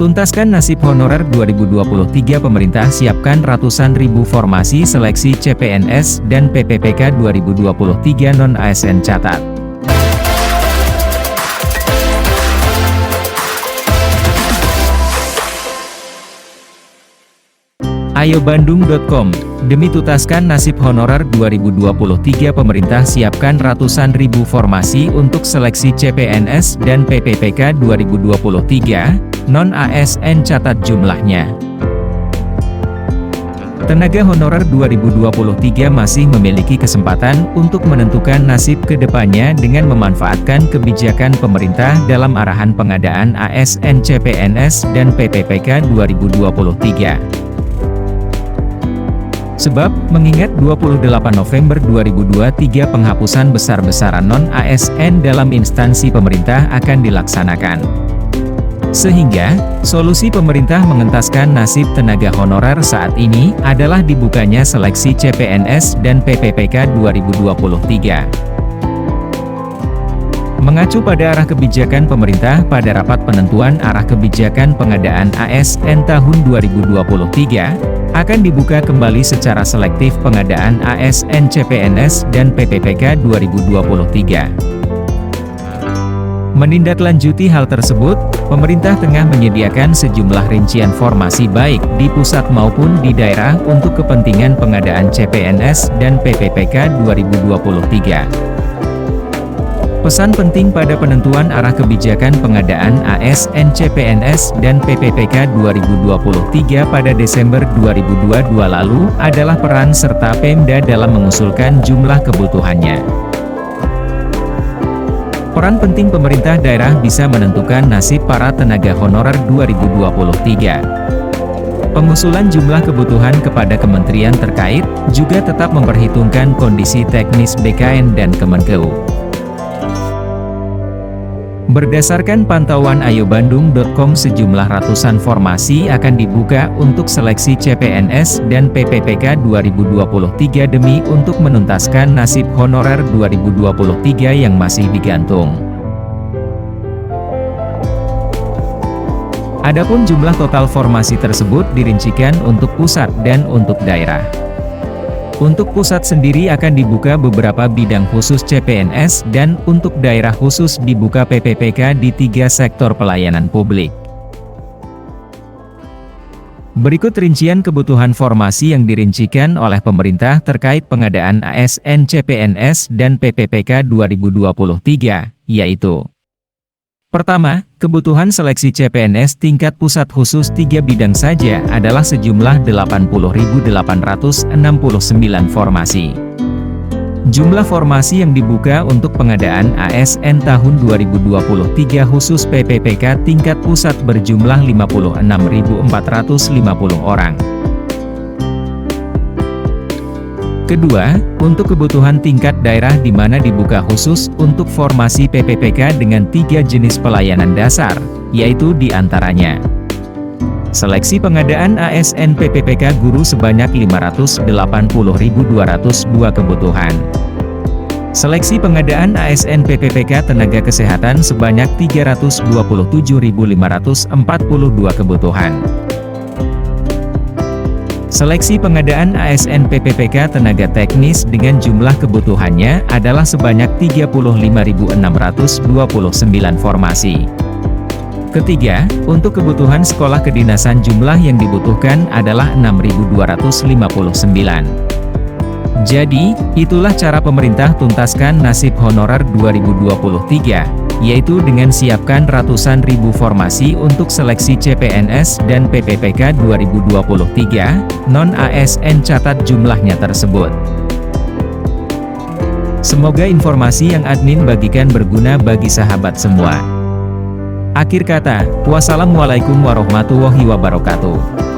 Tuntaskan nasib honorer 2023. Pemerintah siapkan ratusan ribu formasi seleksi CPNS dan PPPK 2023 non-ASN catat. Ayobandung.com. Demi tuntaskan nasib honorer 2023, pemerintah siapkan ratusan ribu formasi untuk seleksi CPNS dan PPPK 2023, non-ASN catat jumlahnya. Tenaga honorer 2023 masih memiliki kesempatan untuk menentukan nasib ke depannya dengan memanfaatkan kebijakan pemerintah dalam arahan pengadaan ASN CPNS dan PPPK 2023. Sebab, mengingat 28 November 2023 penghapusan besar-besaran non-ASN dalam instansi pemerintah akan dilaksanakan. Sehingga, solusi pemerintah mengentaskan nasib tenaga honorer saat ini adalah dibukanya seleksi CPNS dan PPPK 2023. Mengacu pada arah kebijakan pemerintah pada rapat penentuan arah kebijakan pengadaan ASN tahun 2023, akan dibuka kembali secara selektif pengadaan ASN CPNS dan PPPK 2023. Menindaklanjuti hal tersebut, pemerintah tengah menyediakan sejumlah rincian formasi baik di pusat maupun di daerah untuk kepentingan pengadaan CPNS dan PPPK 2023. Pesan penting pada penentuan arah kebijakan pengadaan ASN CPNS dan PPPK 2023 pada Desember 2022 lalu adalah peran serta Pemda dalam mengusulkan jumlah kebutuhannya. Peran penting pemerintah daerah bisa menentukan nasib para tenaga honorer 2023. Pengusulan jumlah kebutuhan kepada kementerian terkait juga tetap memperhitungkan kondisi teknis BKN dan Kemenkeu. Berdasarkan pantauan Ayobandung.com, sejumlah ratusan formasi akan dibuka untuk seleksi CPNS dan PPPK 2023 demi untuk menuntaskan nasib honorer 2023 yang masih digantung. Adapun jumlah total formasi tersebut dirincikan untuk pusat dan untuk daerah. Untuk pusat sendiri akan dibuka beberapa bidang khusus CPNS dan untuk daerah khusus dibuka PPPK di 3 sektor pelayanan publik. Berikut rincian kebutuhan formasi yang dirincikan oleh pemerintah terkait pengadaan ASN CPNS dan PPPK 2023, yaitu: pertama, kebutuhan seleksi CPNS tingkat pusat khusus 3 bidang saja adalah sejumlah 80.869 formasi. Jumlah formasi yang dibuka untuk pengadaan ASN tahun 2023 khusus PPPK tingkat pusat berjumlah 56.450 orang. Kedua, untuk kebutuhan tingkat daerah di mana dibuka khusus untuk formasi PPPK dengan 3 jenis pelayanan dasar, yaitu diantaranya: seleksi pengadaan ASN PPPK guru sebanyak 580.202 kebutuhan. Seleksi pengadaan ASN PPPK tenaga kesehatan sebanyak 327.542 kebutuhan. Seleksi pengadaan ASN PPPK tenaga teknis dengan jumlah kebutuhannya adalah sebanyak 35.629 formasi. Ketiga, untuk kebutuhan sekolah kedinasan jumlah yang dibutuhkan adalah 6.259. Jadi, itulah cara pemerintah tuntaskan nasib honorer 2023, yaitu dengan siapkan ratusan ribu formasi untuk seleksi CPNS dan PPPK 2023, non-ASN catat jumlahnya tersebut. Semoga informasi yang admin bagikan berguna bagi sahabat semua. Akhir kata, wassalamualaikum warahmatullahi wabarakatuh.